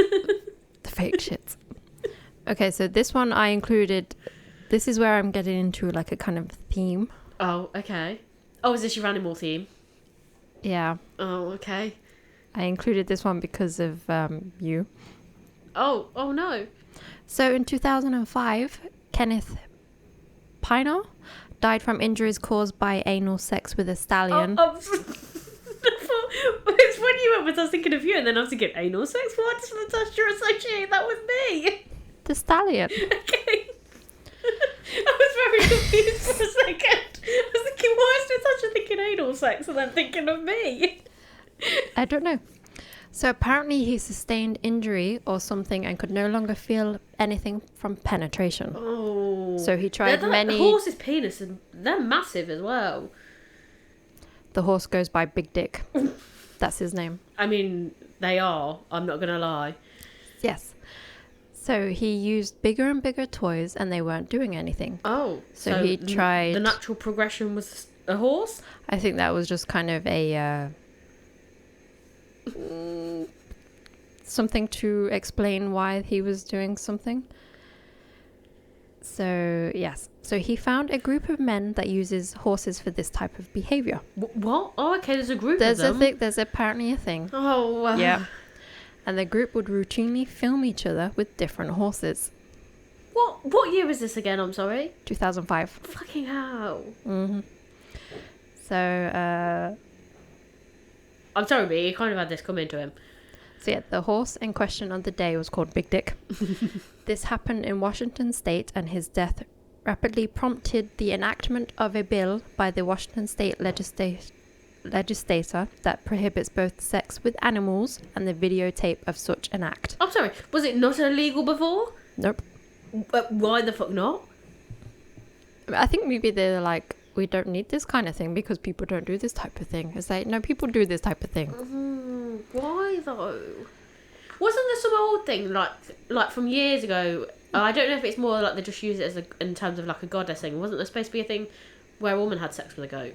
The fake shit. Okay, so this one I included. This is where I'm getting into like a kind of theme. Oh, okay. Oh, is this your animal theme? Yeah. Oh, okay. I included this one because of you. Oh no. So in 2005, Kenneth Piner died from injuries caused by anal sex with a stallion. It's when you went with, I was thinking of you, and then I was thinking anal sex. Why does Natasha associate that with me? The stallion. Okay. I was very confused for a second. I was thinking, why is Natasha thinking anal sex and then thinking of me? I don't know. So apparently he sustained injury or something and could no longer feel anything from penetration. Oh. Oh. So he tried The many... horse's penis, and they're massive as well. The horse goes by Big Dick. That's his name. I mean, they are. I'm not going to lie. Yes. So he used bigger and bigger toys and they weren't doing anything. Oh. So he tried... The natural progression was a horse? I think that was just kind of a... something to explain why he was doing something. So, yes. So he found a group of men that uses horses for this type of behavior. What? Oh, okay, there's a group of them. There's apparently a thing. Oh, yeah. And the group would routinely film each other with different horses. What year is this again? I'm sorry. 2005. Fucking hell. Mm-hmm. So, I'm sorry, but he kind of had this come into him. So yeah, the horse in question on the day was called Big Dick. This happened in Washington State, and his death rapidly prompted the enactment of a bill by the Washington State legislature that prohibits both sex with animals and the videotape of such an act. I'm sorry, was it not illegal before? Nope. Why the fuck not? I think maybe they're like, we don't need this kind of thing because people don't do this type of thing. It's like, no, people do this type of thing. Why though? Wasn't there some old thing like from years ago? I don't know if it's more like they just use it as in terms of like a goddess thing. Wasn't there supposed to be a thing where a woman had sex with a goat?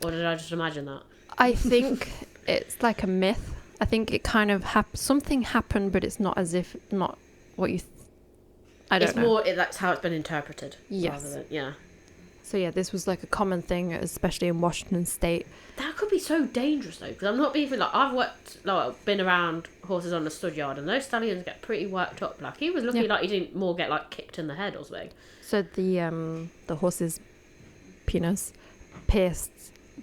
Or did I just imagine that? I think it's like a myth. I think it kind of something happened, but it's not as if not what you. I don't know. It's more that's how it's been interpreted. Yes. Yeah. So yeah, this was like a common thing, especially in Washington State. That could be so dangerous though, because I'm not being like I've been around horses on the stud yard, and those stallions get pretty worked up. Like he was lucky, like he didn't more get like kicked in the head or something. So the horse's penis pierced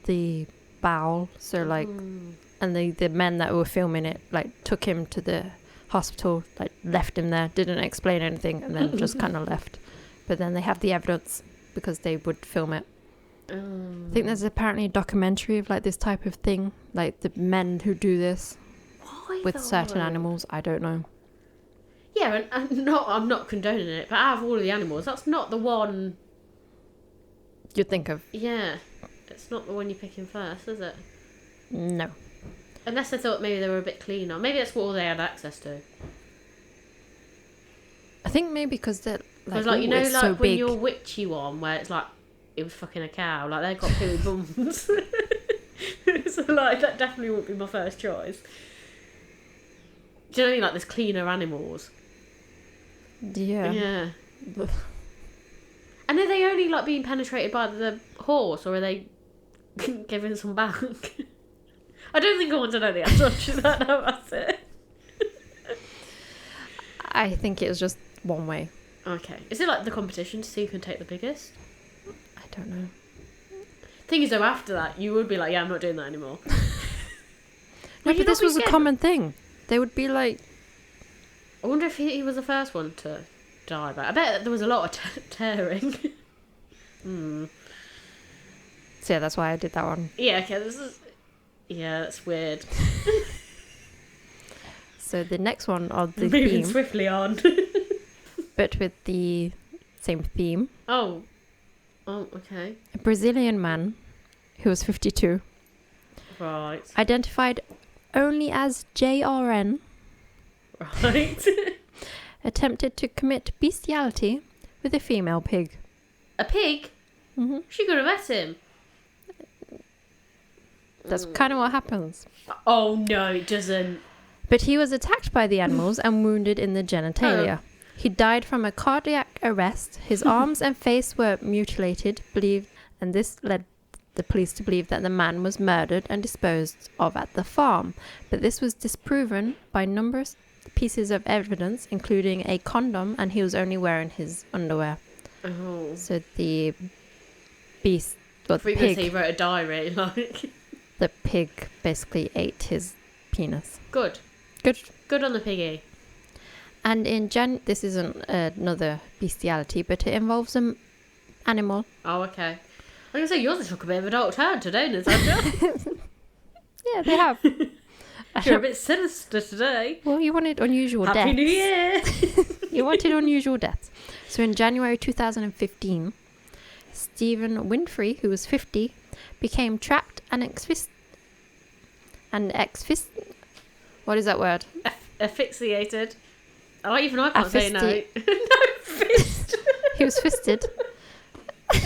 the bowel. So like, and the men that were filming it like took him to the hospital, like left him there, didn't explain anything, and then just kind of left. But then they have the evidence because they would film it. I think there's apparently a documentary of like this type of thing, like the men who do this with certain animals. I don't know. Yeah, and I'm not condoning it, but out of all of the animals, that's not the one you'd think of. Yeah, it's not the one you're picking first, is it? No. Unless I thought maybe they were a bit cleaner. Maybe that's what all they had access to. I think maybe because they're like you know, like so when big. you're witchy one, where it's like it was fucking a cow. Like they've got poo bums. So like that definitely wouldn't be my first choice. Do you know what I mean? Like there's cleaner animals. Yeah. Yeah. And are they only like being penetrated by the horse, or are they giving some back? I don't think I want to know the answer to that. No, that's it. I think it was just one way. Okay. Is it like the competition to see who can take the biggest? I don't know. Thing is, though, after that, you would be like, yeah, I'm not doing that anymore. No, but this was a common thing. They would be like... I wonder if he was the first one to die. But I bet there was a lot of tearing. So yeah, that's why I did that one. Yeah, okay, yeah, that's weird. So the next one of the Moving theme, swiftly on. but with the same theme. Oh, okay. A Brazilian man who was 52. Right. Identified only as JRN. Right. Attempted to commit bestiality with a female pig. A pig? Mm-hmm. She could have met him. That's kind of what happens. Oh, no, it doesn't. But he was attacked by the animals and wounded in the genitalia. He died from a cardiac arrest. His arms and face were mutilated, and this led the police to believe that the man was murdered and disposed of at the farm. But this was disproven by numerous pieces of evidence, including a condom, and he was only wearing his underwear. Oh. So the beast, well, the Frequency pig, wrote a diary, like. the pig basically ate his penis. Good. Good on the piggy. And this isn't another bestiality, but it involves an animal. Oh, okay. I'm going to say yours took a bit of a dark turn today, Natasha. Yeah, they have. You're a bit sinister today. Well, you wanted unusual deaths. Happy New Year. You wanted unusual deaths. So in January 2015, Stephen Winfrey, who was 50, became trapped and what is that word? Asphyxiated. Oh, even I can't say no. No, fist. He was fisted. I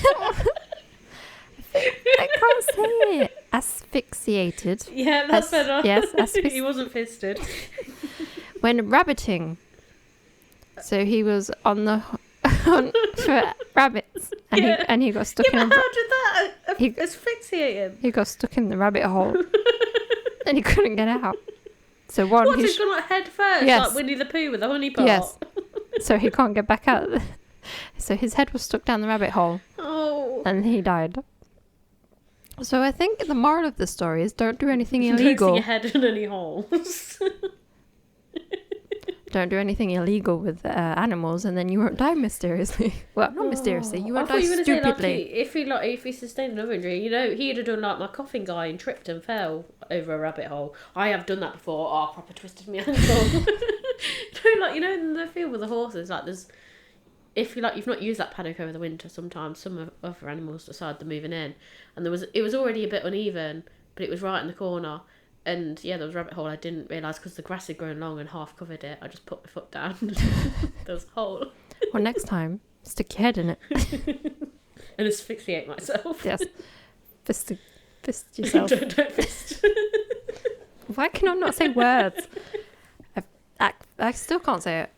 can't say it. Asphyxiated. Yeah, that's better. Yes, he wasn't fisted. When rabbiting. So he was on the for rabbits, and he got stuck in. How did that asphyxiate him? He got stuck in the rabbit hole, and he couldn't get out. So he's gone like head first, like Winnie the Pooh with the honey pot. Yes. So he can't get back out. So his head was stuck down the rabbit hole. Oh. And he died. So I think the moral of the story is don't do anything illegal. Don't stick your head in any holes. Don't do anything illegal with animals, and then you won't die mysteriously. Well, not mysteriously. You won't die stupidly. If he sustained another injury, he'd have done like my coffin guy and tripped and fell over a rabbit hole. I have done that before. Oh, proper twisted my ankle. In the field with the horses, like if you've not used that paddock over the winter, sometimes some other animals decide they're moving in, and it was already a bit uneven, but it was right in the corner. And there was a rabbit hole. I didn't realise because the grass had grown long and half covered it. I just put my foot down. There was a hole. Well, next time, stick your head in it. And asphyxiate myself. Yes. Fist yourself. Don't fist. Why can I not say words? I still can't say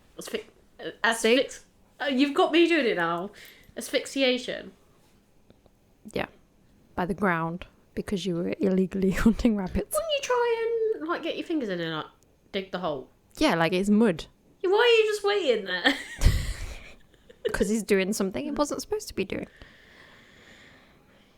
it. You've got me doing it now. Asphyxiation. Yeah. By the ground. Because you were illegally hunting rabbits. Wouldn't you try and get your fingers in and dig the hole? Yeah, it's mud. Why are you just waiting there? Because he's doing something he wasn't supposed to be doing.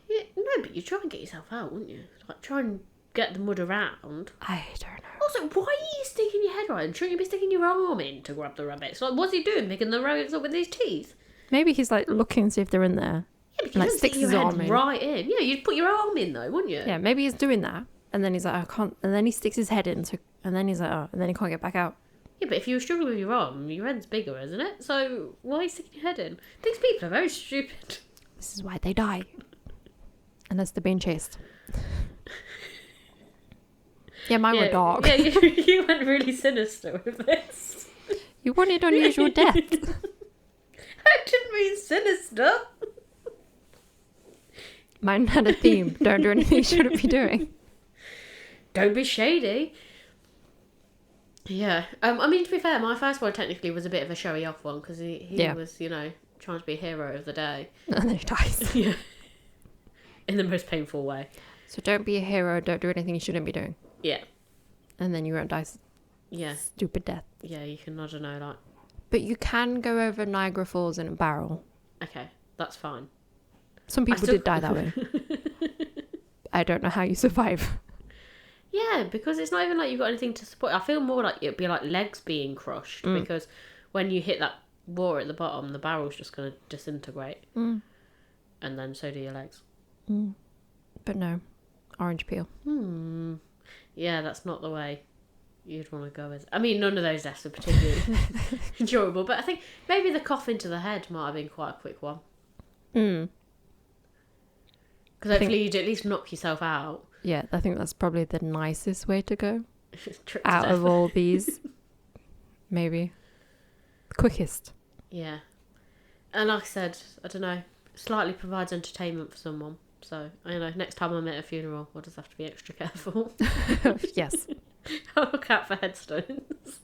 Yeah, no, but you try and get yourself out, wouldn't you? Try and get the mud around. I don't know. Also, why are you sticking your head right? Shouldn't you be sticking your arm in to grab the rabbits? What's he doing? Picking the rabbits up with his teeth? Maybe he's looking to see if they're in there. Yeah, but you don't stick your head right in. Yeah, you'd put your arm in though, wouldn't you? Yeah, maybe he's doing that, and then he's like, I can't, and then he sticks his head in, and then he's like, oh, and then he can't get back out. Yeah, but if you're struggling with your arm, your head's bigger, isn't it? So why are you sticking your head in? These people are very stupid. This is why they die. Unless they're being chased. Yeah, mine were dark. Yeah, you went really sinister with this. You wanted unusual death. I didn't mean sinister. Mine had a theme. Don't do anything you shouldn't be doing. Don't be shady. Yeah. I mean, to be fair, my first one technically was a bit of a showy off one because he was, trying to be a hero of the day. And then he dies. Yeah. In the most painful way. So don't be a hero. Don't do anything you shouldn't be doing. Yeah. And then you won't die. Yeah. Stupid death. Yeah, you can, I don't know, But you can go over Niagara Falls in a barrel. Okay, that's fine. Some people did die that way. I don't know how you survive. Yeah, because it's not even like you've got anything to support. I feel more like it'd be like legs being crushed because when you hit that water at the bottom, the barrel's just going to disintegrate. And then so do your legs. But no, orange peel. Yeah, that's not the way you'd want to go with. I mean, none of those deaths are particularly enjoyable, but I think maybe the coffin to the head might have been quite a quick one. Because hopefully you'd at least knock yourself out. Yeah, I think that's probably the nicest way to go. Out of all these. Maybe. Quickest. Yeah. And like I said, I don't know, slightly provides entertainment for someone. So, next time I'm at a funeral, I'll just have to be extra careful. Yes. I'll look out for headstones.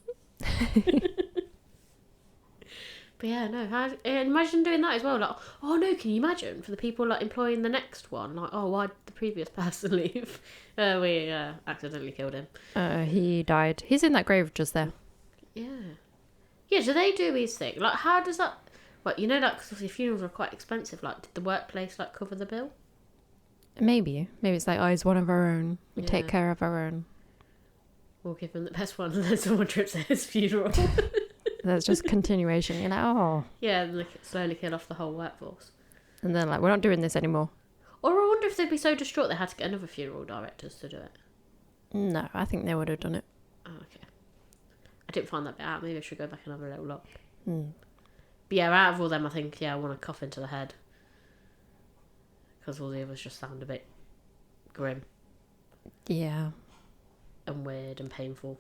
But yeah, no, imagine doing that as well. Can you imagine for the people employing the next one? Why'd the previous person leave? We accidentally killed him. He died. He's in that grave just there. Yeah. Yeah, do they do his thing? How does that... Well, because obviously funerals are quite expensive. Did the workplace, cover the bill? Maybe it's he's one of our own. We take care of our own. We'll give him the best one and then someone trips at his funeral. There's just continuation. You're like, oh. Yeah, and they slowly kill off the whole workforce. And then we're not doing this anymore. Or I wonder if they'd be so distraught they had to get another funeral directors to do it. No, I think they would have done it. Oh, okay. I didn't find that bit out. Maybe I should go back and have a little look. Mm. But yeah, out of all them, I think, I want to cough into the head. Because all the others just sound a bit grim Yeah. and weird and painful.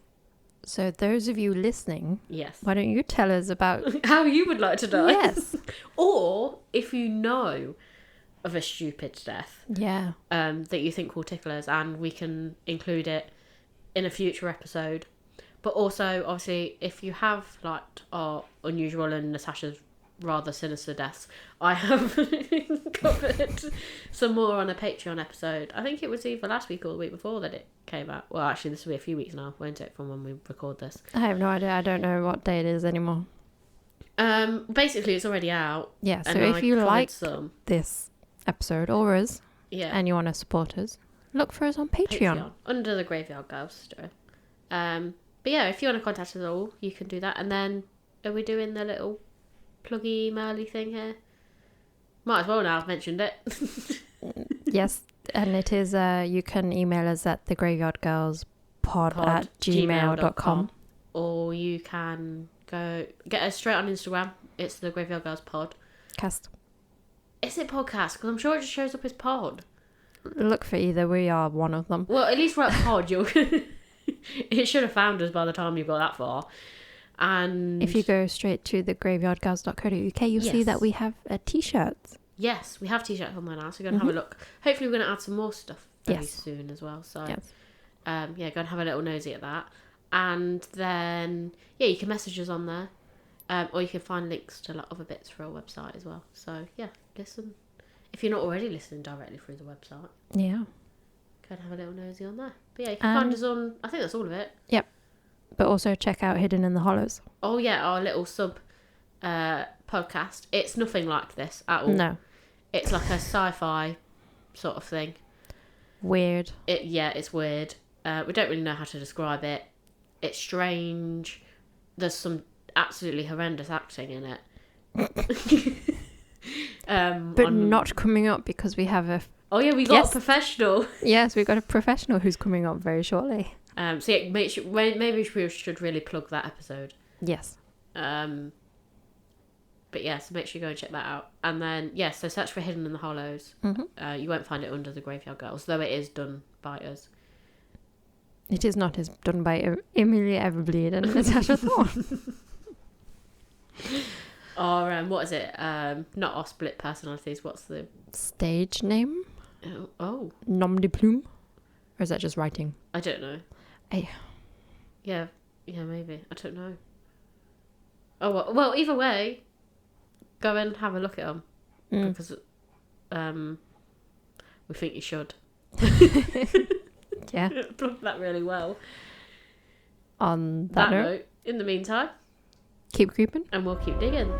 So those of you listening, Yes. why don't you tell us about... How you would like to die. Yes. Or if you know of a stupid death Yeah. that you think will tickle us, and we can include it in a future episode. But also, obviously, if you have liked our unusual and Natasha's rather sinister deaths, I have covered some more on a Patreon episode. I think it was either last week or the week before that it came out. Well, actually, this will be a few weeks now, won't it, from when we record this? I have no idea. I don't know what day it is anymore. Basically, it's already out. Yeah, so if you like this episode or us, and you want to support us, look for us on Patreon. Under the Graveyard Girls story. But yeah, if you want to contact us at all, you can do that. And then, are we doing the little pluggy emaily thing here? Might as well now I've mentioned it. Yes, and it is, you can email us at thegraveyardgirlspod@gmail.com. Or you can go get us straight on Instagram. It's the Graveyard Girls Pod. Cast. Is it podcast? Because I'm sure it just shows up as pod. Look for either. We are one of them. Well, at least we're at pod. It should have found us by the time you got that far. And if you go straight to thegraveyardgirls.co.uk, you'll see that we have t-shirts. Yes, we have t-shirts on there now, so go and have a look. Hopefully we're going to add some more stuff very soon as well. So, go and have a little nosy at that. And then, you can message us on there. Or you can find links to like other bits for our website as well. So, listen. If you're not already listening directly through the website. Yeah. Go and have a little nosy on there. But you can find us on, I think that's all of it. Yep. But also check out Hidden in the Hollows. Oh, yeah, our little sub podcast. It's nothing like this at all. No. It's like a sci-fi sort of thing. Weird. It's weird. We don't really know how to describe it. It's strange. There's some absolutely horrendous acting in it. But not coming up because we have a... Oh, yeah, we got a professional. Yes, we got a professional who's coming up very shortly. So maybe we should really plug that episode. Yes. But so make sure you go and check that out. And then, so search for Hidden in the Hollows. Mm-hmm. You won't find it under the Graveyard Girls, though it is done by us. It is not. It's done by Amelia Everbleed and Natasha Thorne. Or, what is it? Not our split personalities. What's the... stage name? Oh. Nom de plume? Or is that just writing? I don't know. Yeah, maybe. I don't know. Oh, well, either way, go and have a look at them. Because we think you should. Yeah. Plug that really well. On that note, in the meantime, keep creeping. And we'll keep digging.